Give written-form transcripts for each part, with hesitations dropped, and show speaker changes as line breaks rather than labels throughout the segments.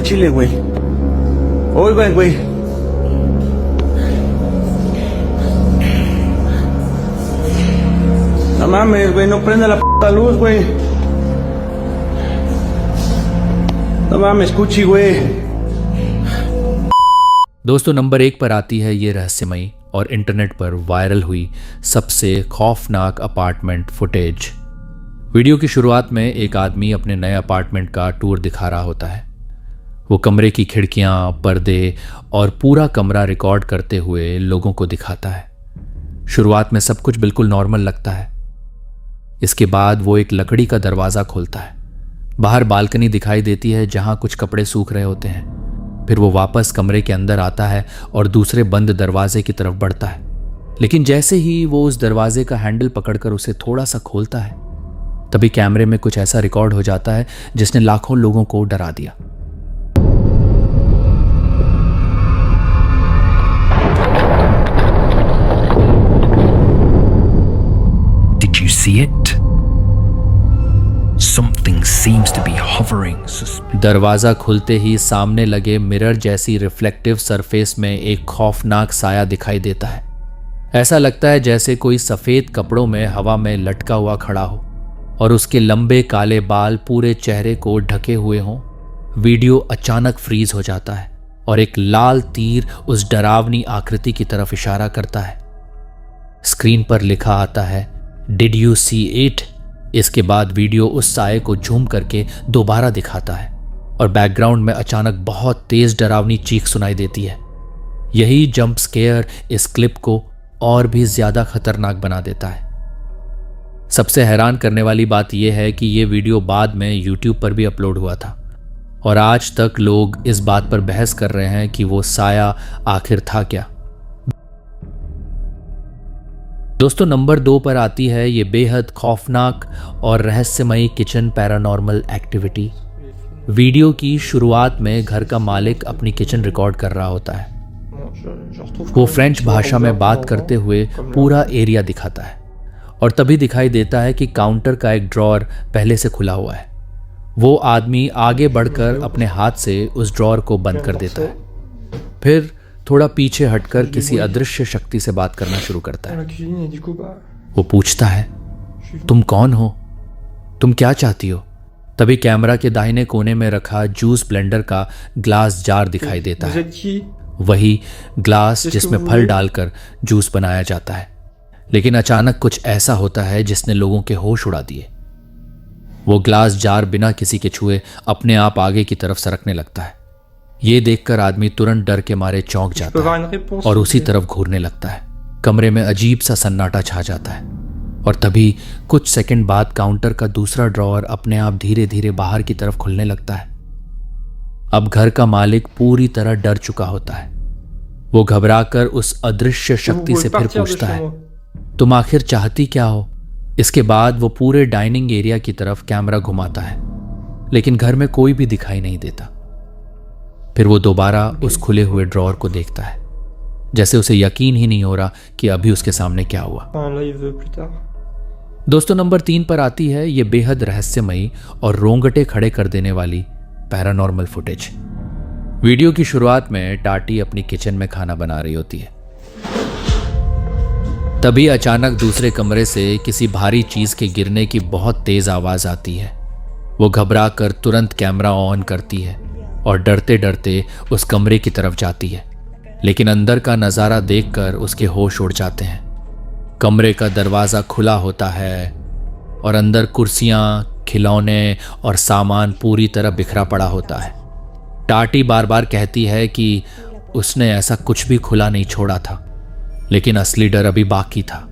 Chile, güey. Oigan, güey. No mames, güey, no prenda la puta luz, güey. No mames, कुची güey.
दोस्तों, number 1 पर आती है ये रहस्यमयी और इंटरनेट पर वायरल हुई सबसे खौफनाक अपार्टमेंट फुटेज। वीडियो की शुरुआत में एक आदमी अपने नए अपार्टमेंट का टूर दिखा रहा होता है। वो कमरे की खिड़कियां, पर्दे और पूरा कमरा रिकॉर्ड करते हुए लोगों को दिखाता है। शुरुआत में सब कुछ बिल्कुल नॉर्मल लगता है। इसके बाद वो एक लकड़ी का दरवाज़ा खोलता है। बाहर बालकनी दिखाई देती है जहां कुछ कपड़े सूख रहे होते हैं। फिर वो वापस कमरे के अंदर आता है और दूसरे बंद दरवाजे की तरफ बढ़ता है। लेकिन जैसे ही वो उस दरवाजे का हैंडल पकड़कर उसे थोड़ा सा खोलता है, तभी कैमरे में कुछ ऐसा रिकॉर्ड हो जाता है जिसने लाखों लोगों को डरा दिया।
Did you see it? Something seems to be hovering.
दरवाजा खुलते ही सामने लगे मिरर जैसी रिफ्लेक्टिव सरफेस में एक खौफनाक साया दिखाई देता है। ऐसा लगता है जैसे कोई सफेद कपड़ों में हवा में लटका हुआ खड़ा हो और उसके लंबे काले बाल पूरे चेहरे को ढके हुए हों। वीडियो अचानक फ्रीज हो जाता है और एक लाल तीर उस डरावनी आकृति की तरफ इशारा करता है। स्क्रीन पर लिखा आता है, डिड यू सी इट? इसके बाद वीडियो उस साये को झूम करके दोबारा दिखाता है और बैकग्राउंड में अचानक बहुत तेज डरावनी चीख सुनाई देती है। यही जंप स्केयर इस क्लिप को और भी ज्यादा खतरनाक बना देता है। सबसे हैरान करने वाली बात यह है कि यह वीडियो बाद में YouTube पर भी अपलोड हुआ था और आज तक लोग इस बात पर बहस कर रहे हैं कि वो साया आखिर था क्या। दोस्तों, नंबर 2 पर आती है ये बेहद खौफनाक और रहस्यमयी किचन पैरानॉर्मल एक्टिविटी। वीडियो की शुरुआत में घर का मालिक अपनी किचन रिकॉर्ड कर रहा होता है। वो फ्रेंच भाषा में बात करते हुए पूरा एरिया दिखाता है और तभी दिखाई देता है कि काउंटर का एक ड्रॉअर पहले से खुला हुआ है। वो आदमी आगे बढ़कर अपने हाथ से उस ड्रॉअर को बंद कर देता है। फिर थोड़ा पीछे हटकर किसी अदृश्य शक्ति से बात करना शुरू करता है। वो पूछता है, तुम कौन हो? तुम क्या चाहती हो? तभी कैमरा के दाहिने कोने में रखा जूस ब्लेंडर का ग्लास जार दिखाई देता है। वही ग्लास जिसमें फल डालकर जूस बनाया जाता है। लेकिन अचानक कुछ ऐसा होता है जिसने लोगों के होश उड़ा दिए। वो ग्लास जार बिना किसी के छुए अपने आप आगे की तरफ सरकने लगता है। ये देखकर आदमी तुरंत डर के मारे चौंक जाता है और उसी तरफ घूरने लगता है। कमरे में अजीब सा सन्नाटा छा जाता है और तभी कुछ सेकंड बाद काउंटर का दूसरा ड्रॉअर अपने आप धीरे धीरे बाहर की तरफ खुलने लगता है। अब घर का मालिक पूरी तरह डर चुका होता है। वो घबराकर उस अदृश्य शक्ति से फिर पूछता है, तुम आखिर चाहती क्या हो? इसके बाद वो पूरे डाइनिंग एरिया की तरफ कैमरा घुमाता है, लेकिन घर में कोई भी दिखाई नहीं देता। फिर वो दोबारा उस खुले हुए ड्रॉअर को देखता है, जैसे उसे यकीन ही नहीं हो रहा कि अभी उसके सामने क्या हुआ। दोस्तों, नंबर 3 पर आती है ये बेहद रहस्यमयी और रोंगटे खड़े कर देने वाली पैरानॉर्मल फुटेज। वीडियो की शुरुआत में टाटी अपनी किचन में खाना बना रही होती है। तभी अचानक दूसरे कमरे से किसी भारी चीज के गिरने की बहुत तेज आवाज आती है। वो घबराकर तुरंत कैमरा ऑन करती है और डरते डरते उस कमरे की तरफ जाती है, लेकिन अंदर का नज़ारा देखकर उसके होश उड़ जाते हैं। कमरे का दरवाज़ा खुला होता है और अंदर कुर्सियाँ, खिलौने और सामान पूरी तरह बिखरा पड़ा होता है। टाटी बार बार कहती है कि उसने ऐसा कुछ भी खुला नहीं छोड़ा था, लेकिन असली डर अभी बाकी था।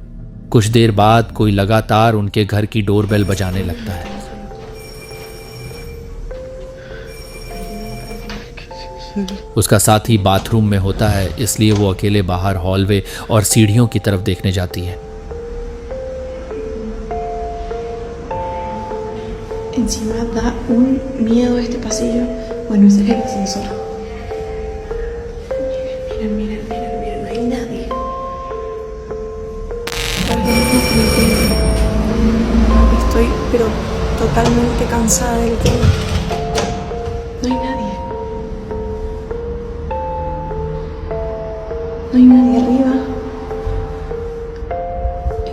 कुछ देर बाद कोई लगातार उनके घर की डोरबेल बजाने लगता है। उसका साथी बाथरूम में होता है, इसलिए वो अकेले बाहर हॉलवे और सीढ़ियों की तरफ देखने जाती है।
Encima da un miedo este pasillo. Bueno, ese es el ascensor. Miren, miren, miren, miren, no hay nadie. Estoy, pero totalmente cansada del tema. No hay nadie. No hay nadie arriba.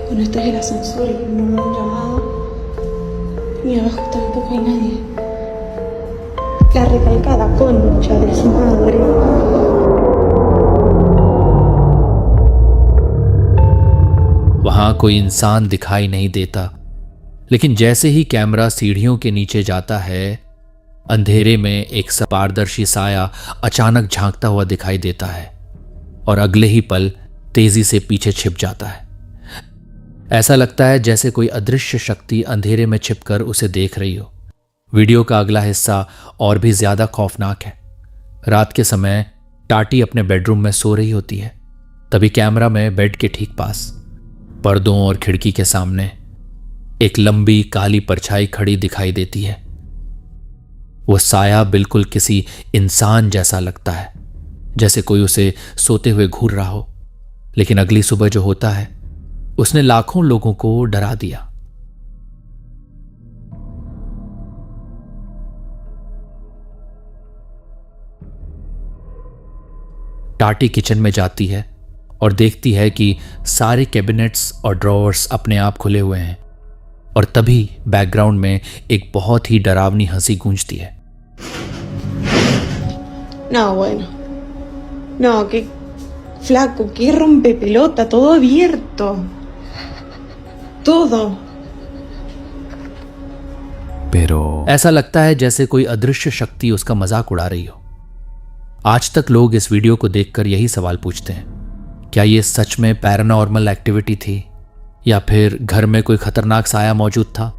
Bueno, este es el ascensor y no lo han llamado. Y abajo tampoco hay nadie. La recalcada concha de su madre.
वहां कोई इंसान दिखाई नहीं देता, लेकिन जैसे ही camera सीढ़ियों के नीचे जाता है, अंधेरे में एक पारदर्शी साया अचानक झांकता हुआ दिखाई देता है और अगले ही पल तेजी से पीछे छिप जाता है। ऐसा लगता है जैसे कोई अदृश्य शक्ति अंधेरे में छिपकर उसे देख रही हो। वीडियो का अगला हिस्सा और भी ज्यादा खौफनाक है। रात के समय टाटी अपने बेडरूम में सो रही होती है। तभी कैमरा में बेड के ठीक पास, पर्दों और खिड़की के सामने, एक लंबी काली परछाई खड़ी दिखाई देती है। वो साया बिल्कुल किसी इंसान जैसा लगता है, जैसे कोई उसे सोते हुए घूर रहा हो। लेकिन अगली सुबह जो होता है, उसने लाखों लोगों को डरा दिया। टाटी किचन में जाती है और देखती है कि सारे कैबिनेट्स और ड्रॉवर्स अपने आप खुले हुए हैं, और तभी बैकग्राउंड में एक बहुत ही डरावनी हंसी गूंजती है।
No, bueno. No, qué flaco, qué rompepelota, todo abierto. Todo.
Pero
ऐसा लगता है जैसे कोई अदृश्य शक्ति उसका मजाक उड़ा रही हो। आज तक लोग इस वीडियो को देखकर यही सवाल पूछते हैं, क्या ये सच में पैरानॉर्मल एक्टिविटी थी या फिर घर में कोई खतरनाक साया मौजूद था?